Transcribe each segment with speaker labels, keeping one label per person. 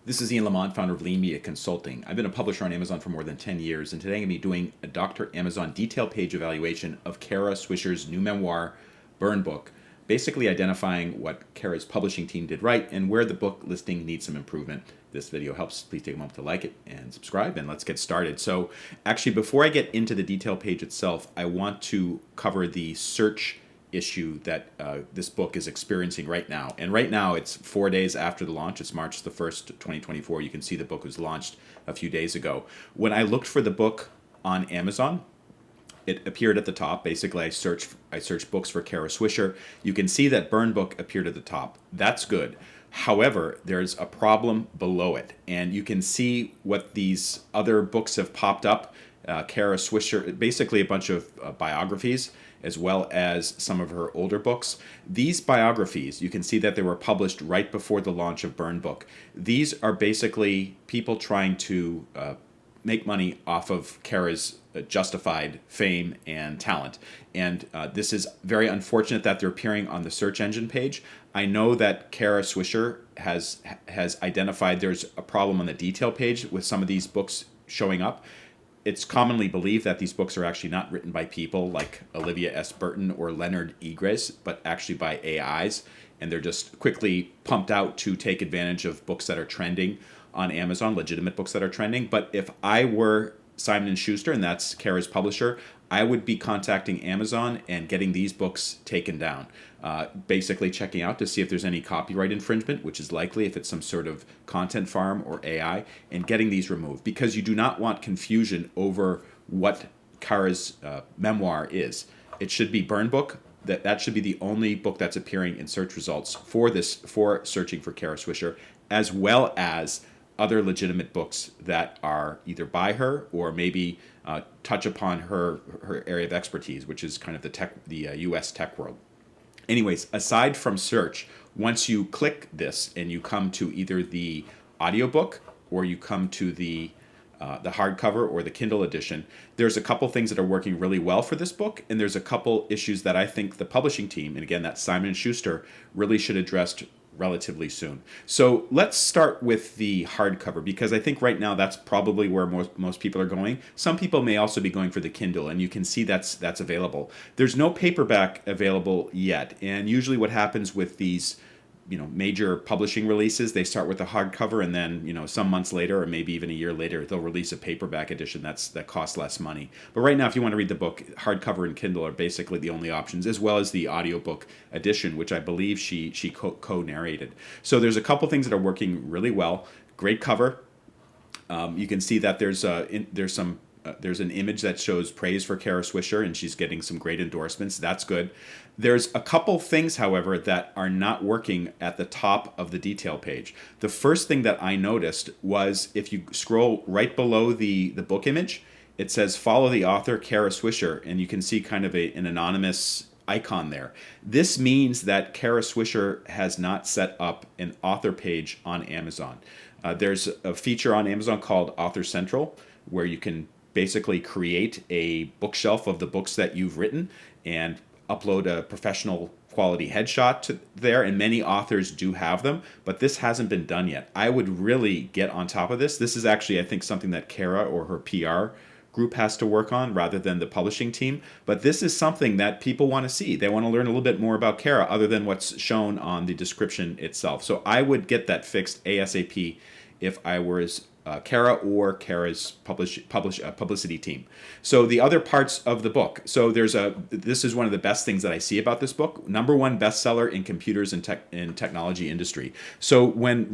Speaker 1: This is Ian Lamont, founder of Lean Media Consulting. I've been a publisher on Amazon for more than 10 years, and today I'm going to be doing a Dr. Amazon detail page evaluation of Kara Swisher's new memoir, Burn Book, basically identifying what Kara's publishing team did right and where the book listing needs some improvement. If this video helps, please take a moment to like it and subscribe, and let's get started. So actually, before I get into the detail page itself, I want to cover the search issue that this book is experiencing right now. And right now, it's 4 days after the launch. It's March the 1st, 2024. You can see the book was launched a few days ago. When I looked for the book on Amazon, it appeared at the top. Basically, I searched books for Kara Swisher. You can see that Burn Book appeared at the top. That's good. However, there's a problem below it, and you can see what these other books have popped up. Kara Swisher, basically a bunch of biographies, as well as some of her older books. These biographies, you can see that they were published right before the launch of Burn Book. These are basically people trying to make money off of Kara's justified fame and talent. And this is very unfortunate that they're appearing on the search engine page. I know that Kara Swisher has identified there's a problem on the detail page with some of these books showing up. It's commonly believed that these books are actually not written by people like Olivia S. Burton or Leonard Egres, but actually by AIs, and they're just quickly pumped out to take advantage of books that are trending on Amazon, legitimate books that are trending. But if I were Simon & Schuster, and that's Kara's publisher, I would be contacting Amazon and getting these books taken down. Basically checking out to see if there's any copyright infringement, which is likely if it's some sort of content farm or AI, and getting these removed, because you do not want confusion over what Kara's memoir is. It should be Burn Book. That should be the only book that's appearing in search results for searching for Kara Swisher, as well as other legitimate books that are either by her or maybe touch upon her area of expertise, which is kind of the U.S. tech world. Anyways, aside from search, once you click this and you come to either the audiobook or you come to the hardcover or the Kindle edition, there's a couple things that are working really well for this book, and there's a couple issues that I think the publishing team, and again, that's Simon & Schuster, really should address relatively soon. So let's start with the hardcover, because I think right now that's probably where most people are going. Some people may also be going for the Kindle, and you can see that's available. There's no paperback available yet, and usually what happens with these major publishing releases, they start with a hardcover, and then some months later, or maybe even a year later, they'll release a paperback edition that costs less money. But right now, if you want to read the book, hardcover and Kindle are basically the only options, as well as the audiobook edition, which I believe she co-narrated. So there's a couple things that are working really well. Great cover. You can see that there's an image that shows praise for Kara Swisher, and she's getting some great endorsements. That's good. There's a couple things, however, that are not working at the top of the detail page. The first thing that I noticed was if you scroll right below the book image, it says follow the author Kara Swisher, and you can see kind of an anonymous icon there. This means that Kara Swisher has not set up an author page on Amazon. There's a feature on Amazon called Author Central, where you can basically create a bookshelf of the books that you've written and upload a professional quality headshot to there, and many authors do have them, but this hasn't been done yet. I would really get on top of this. This is actually, I think, something that Kara or her PR group has to work on rather than the publishing team, but this is something that people want to see. They want to learn a little bit more about Kara other than what's shown on the description itself. So I would get that fixed ASAP if I was Kara or Kara's publicity team. So the other parts of the book. So this is one of the best things that I see about this book. #1 bestseller in computers and technology industry. So when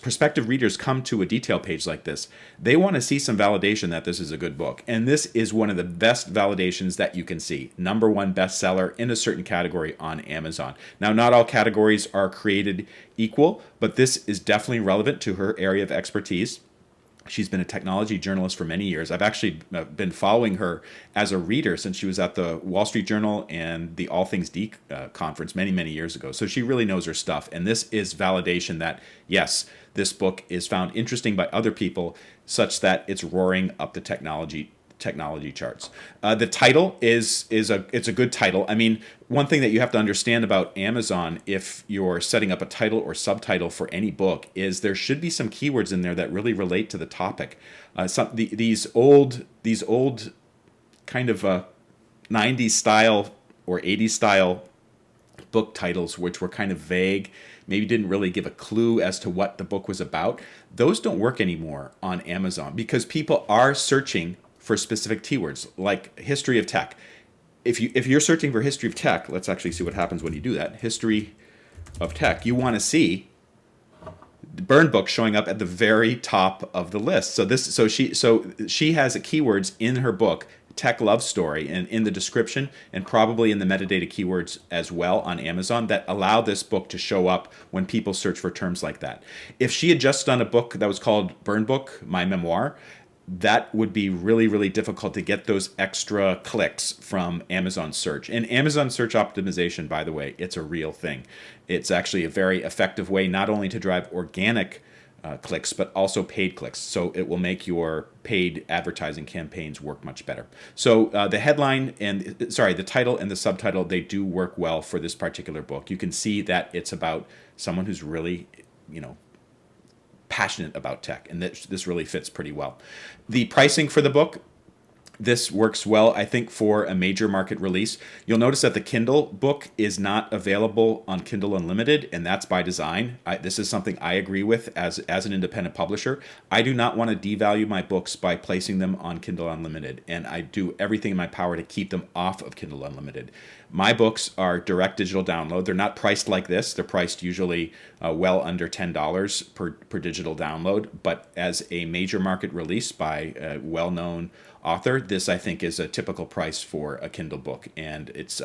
Speaker 1: prospective readers come to a detail page like this, they want to see some validation that this is a good book. And this is one of the best validations that you can see. #1 bestseller in a certain category on Amazon. Now, not all categories are created equal, but this is definitely relevant to her area of expertise. She's been a technology journalist for many years. I've actually been following her as a reader since she was at the Wall Street Journal and the All Things D conference many, many years ago. So she really knows her stuff. And this is validation that, yes, this book is found interesting by other people such that it's roaring up the technology technology charts. The title it's a good title. I mean, one thing that you have to understand about Amazon, if you're setting up a title or subtitle for any book, is there should be some keywords in there that really relate to the topic. These old kind of 90s style or 80s style book titles, which were kind of vague, maybe didn't really give a clue as to what the book was about, those don't work anymore on Amazon because people are searching for specific keywords like history of tech. If you're searching for history of tech, let's actually see what happens when you do that. History of tech. You want to see the burn book showing up at the very top of the list. So she has keywords in her book, Tech Love Story, and in the description and probably in the metadata keywords as well on Amazon that allow this book to show up when people search for terms like that. If she had just done a book that was called Burn Book, My Memoir, that would be really, really difficult to get those extra clicks from Amazon search. And Amazon search optimization, by the way, it's a real thing. It's actually a very effective way not only to drive organic clicks, but also paid clicks. So it will make your paid advertising campaigns work much better. So the headline the title and the subtitle, they do work well for this particular book. You can see that it's about someone who's really, passionate about tech, and this really fits pretty well. The pricing for the book, this works well, I think, for a major market release. You'll notice that the Kindle book is not available on Kindle Unlimited, and that's by design. This is something I agree with as an independent publisher. I do not want to devalue my books by placing them on Kindle Unlimited, and I do everything in my power to keep them off of Kindle Unlimited. My books are direct digital download. They're not priced like this. They're priced usually well under $10 per digital download, but as a major market release by a well-known author, this I think is a typical price for a Kindle book. And it's,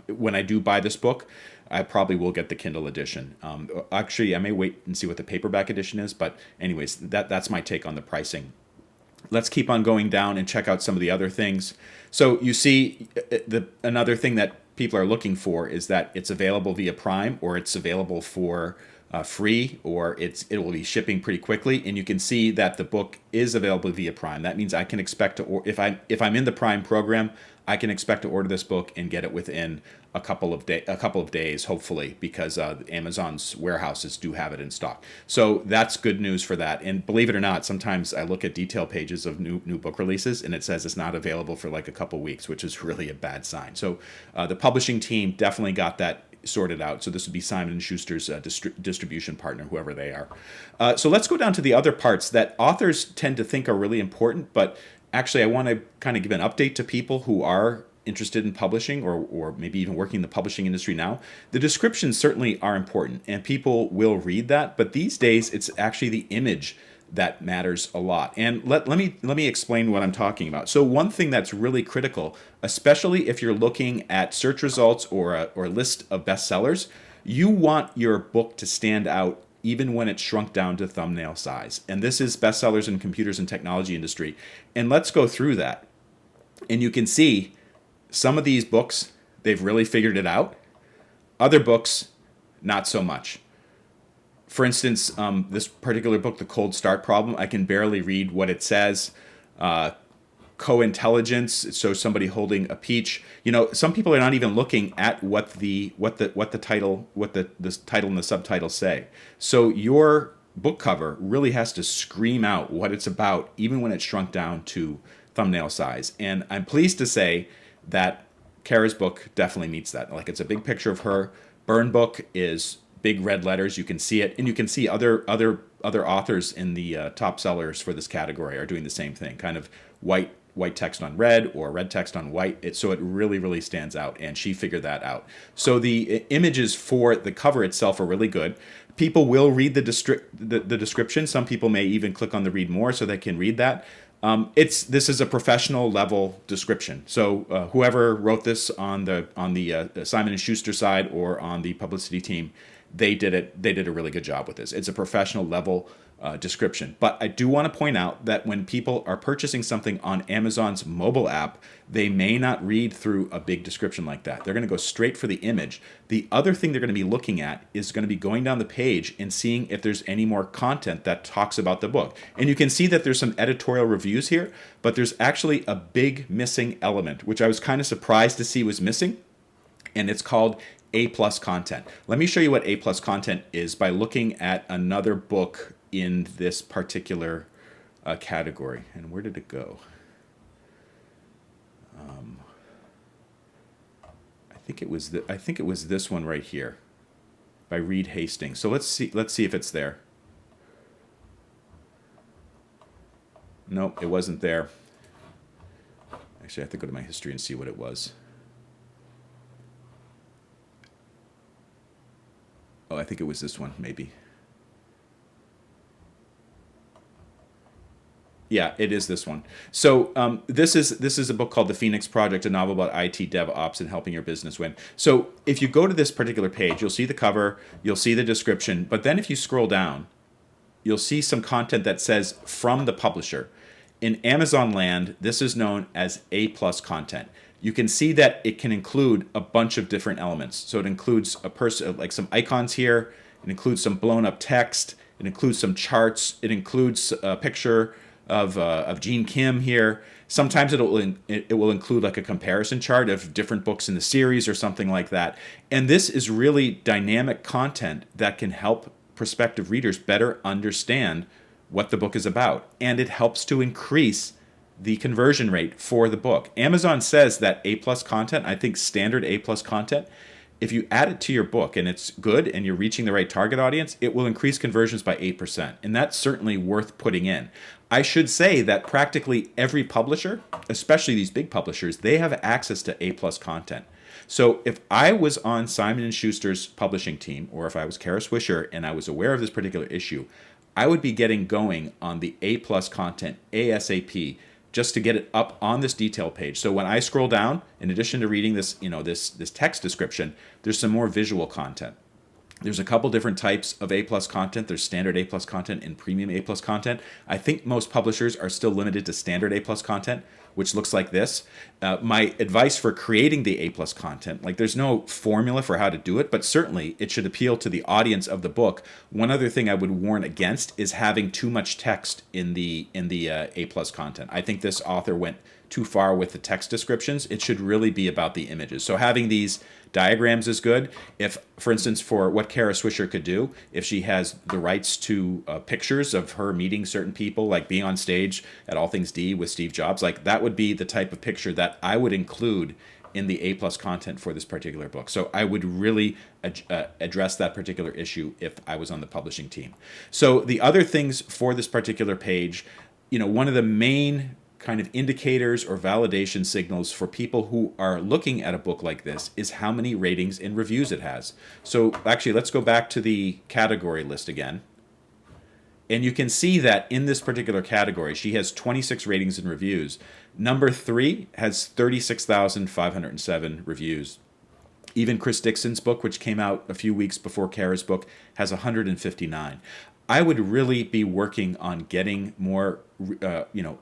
Speaker 1: when I do buy this book, I probably will get the Kindle edition. Actually, I may wait and see what the paperback edition is, but anyways, that's my take on the pricing. Let's keep on going down and check out some of the other things. So you see another thing that people are looking for is that it's available via Prime, or it's available for free, or it will be shipping pretty quickly. And you can see that the book is available via Prime. That means I can expect to, if I'm in the Prime program, I can expect to order this book and get it within a couple of days, hopefully, because Amazon's warehouses do have it in stock. So that's good news for that. And believe it or not, sometimes I look at detail pages of new book releases and it says it's not available for like a couple weeks, which is really a bad sign. So the publishing team definitely got that sorted out. So this would be Simon & Schuster's distribution partner, whoever they are. So let's go down to the other parts that authors tend to think are really important, but actually I want to kind of give an update to people who are interested in publishing or maybe even working in the publishing industry now. The descriptions certainly are important and people will read that, but these days it's actually the image that matters a lot. And let me explain what I'm talking about. So one thing that's really critical, especially if you're looking at search results or a list of bestsellers, you want your book to stand out even when it's shrunk down to thumbnail size. And this is bestsellers in computers and technology industry. And let's go through that. And you can see some of these books, they've really figured it out. Other books, not so much. For instance, this particular book, The Cold Start Problem, I can barely read what it says. Co-intelligence, it shows somebody holding a peach. Some people are not even looking at what the title and the subtitle say. So your book cover really has to scream out what it's about, even when it's shrunk down to thumbnail size. And I'm pleased to say that Kara's book definitely meets that. Like, it's a big picture of her. Burn Book is big red letters. You can see it, and you can see other authors in the top sellers for this category are doing the same thing. Kind of white text on red or red text on white. So it really, really stands out, and she figured that out. So the images for the cover itself are really good. People will read the description. Some people may even click on the read more so they can read that. This is a professional level description. So whoever wrote this on the Simon & Schuster side or on the publicity team, they did it. They did a really good job with this. It's a professional level description. But I do want to point out that when people are purchasing something on Amazon's mobile app, they may not read through a big description like that. They're going to go straight for the image. The other thing they're going to be looking at is going to be going down the page and seeing if there's any more content that talks about the book. And you can see that there's some editorial reviews here, but there's actually a big missing element, which I was kind of surprised to see was missing, and it's called A+ content. Let me show you what A+ content is by looking at another book in this particular category. And where did it go? I think it was this one right here by Reed Hastings. So let's see if it's there. Nope, it wasn't there. Actually, I have to go to my history and see what it was. Oh, I think it was this one, maybe. Yeah, it is this one. So this is a book called The Phoenix Project, a novel about IT DevOps and helping your business win. So if you go to this particular page, you'll see the cover, you'll see the description, but then if you scroll down, you'll see some content that says from the publisher. In Amazon land, this is known as A+ content. You can see that it can include a bunch of different elements. So it includes like some icons here, it includes some blown up text, it includes some charts, it includes a picture of Gene Kim here. Sometimes it will include like a comparison chart of different books in the series or something like that. And this is really dynamic content that can help prospective readers better understand what the book is about. And it helps to increase the conversion rate for the book. Amazon says that A+ content, I think standard A+ content, if you add it to your book and it's good and you're reaching the right target audience, it will increase conversions by 8%. And that's certainly worth putting in. I should say that practically every publisher, especially these big publishers, they have access to A+ content. So if I was on Simon & Schuster's publishing team, or if I was Kara Swisher and I was aware of this particular issue, I would be getting going on the A+ content ASAP, just to get it up on this detail page. So when I scroll down, in addition to reading this, this text description, there's some more visual content. There's a couple different types of A+ content. There's standard A+ content and premium A+ content. I think most publishers are still limited to standard A+ content, which looks like this. My advice for creating the A+ content, like there's no formula for how to do it, but certainly it should appeal to the audience of the book. One other thing I would warn against is having too much text in the A+ content. I think this author went too far with the text descriptions. It should really be about the images. So having these diagrams is good. If, for instance, for what Kara Swisher could do, if she has the rights to pictures of her meeting certain people, like being on stage at All Things D with Steve Jobs, like that would be the type of picture that I would include in the A+ content for this particular book. So I would really address that particular issue if I was on the publishing team. So the other things for this particular page, one of the main kind of indicators or validation signals for people who are looking at a book like this is how many ratings and reviews it has. So actually, let's go back to the category list again. And you can see that in this particular category, she has 26 ratings and reviews. Number 3 has 36,507 reviews. Even Chris Dixon's book, which came out a few weeks before Kara's book, has 159. I would really be working on getting more,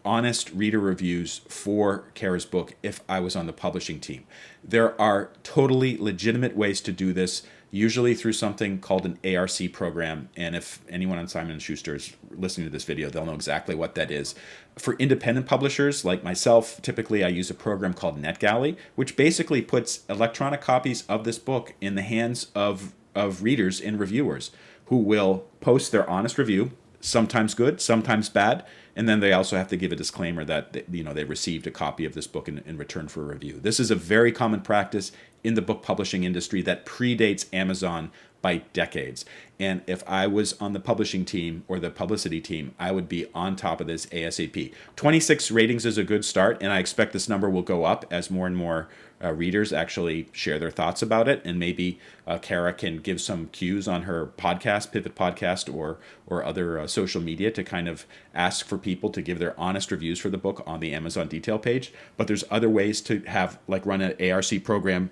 Speaker 1: honest reader reviews for Kara's book if I was on the publishing team. There are totally legitimate ways to do this, usually through something called an ARC program. And if anyone on Simon & Schuster is listening to this video, they'll know exactly what that is. For independent publishers like myself, typically I use a program called NetGalley, which basically puts electronic copies of this book in the hands of readers and reviewers, who will post their honest review, sometimes good, sometimes bad, and then they also have to give a disclaimer that they received a copy of this book in return for a review. This is a very common practice in the book publishing industry that predates Amazon by decades. And if I was on the publishing team or the publicity team, I would be on top of this ASAP. 26 ratings is a good start, and I expect this number will go up as more and more readers actually share their thoughts about it. And maybe Kara can give some cues on her podcast, Pivot Podcast, or other social media to kind of ask for people to give their honest reviews for the book on the Amazon detail page. But there's other ways to have, like, run an ARC program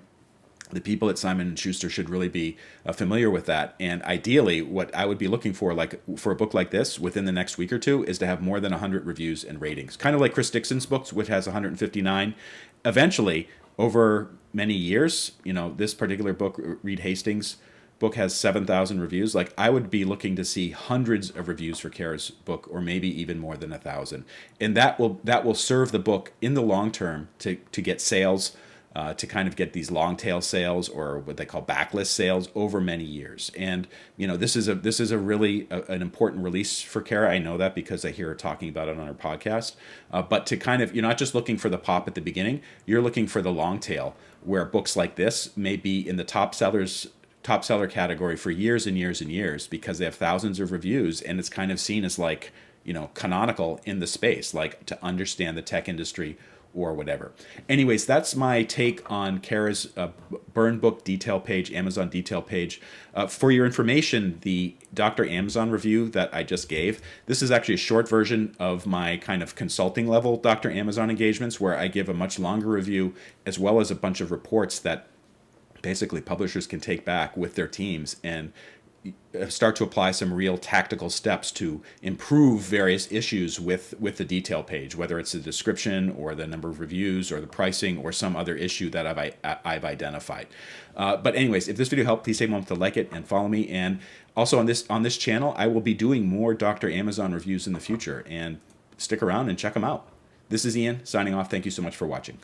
Speaker 1: the people at Simon and Schuster should really be familiar with that. And ideally, what I would be looking for, like for a book like this, within the next week or two, is to have more than 100 reviews and ratings. Kind of like Chris Dixon's books, which has 159. Eventually, over many years, this particular book, Reed Hastings' book, has 7,000 reviews. Like, I would be looking to see hundreds of reviews for Kara's book, or maybe even more than 1,000, and that will serve the book in the long term to get sales. To kind of get these long tail sales, or what they call backlist sales, over many years. And this is a really an important release for Kara. I know that because I hear her talking about it on her podcast. But to kind of, you're not just looking for the pop at the beginning, you're looking for the long tail, where books like this may be in the top seller category for years and years and years, because they have thousands of reviews, and it's kind of seen as like, canonical in the space, like to understand the tech industry or whatever. Anyways, that's my take on Kara's burn book detail page, Amazon detail page. For your information, the Dr. Amazon review that I just gave, this is actually a short version of my kind of consulting level Dr. Amazon engagements, where I give a much longer review, as well as a bunch of reports that basically publishers can take back with their teams and start to apply some real tactical steps to improve various issues with the detail page, whether it's the description or the number of reviews or the pricing or some other issue that I've identified. But anyways, if this video helped, please take a moment to like it and follow me. And also on this channel, I will be doing more Dr. Amazon reviews in the future, and stick around and check them out. This is Ian signing off. Thank you so much for watching.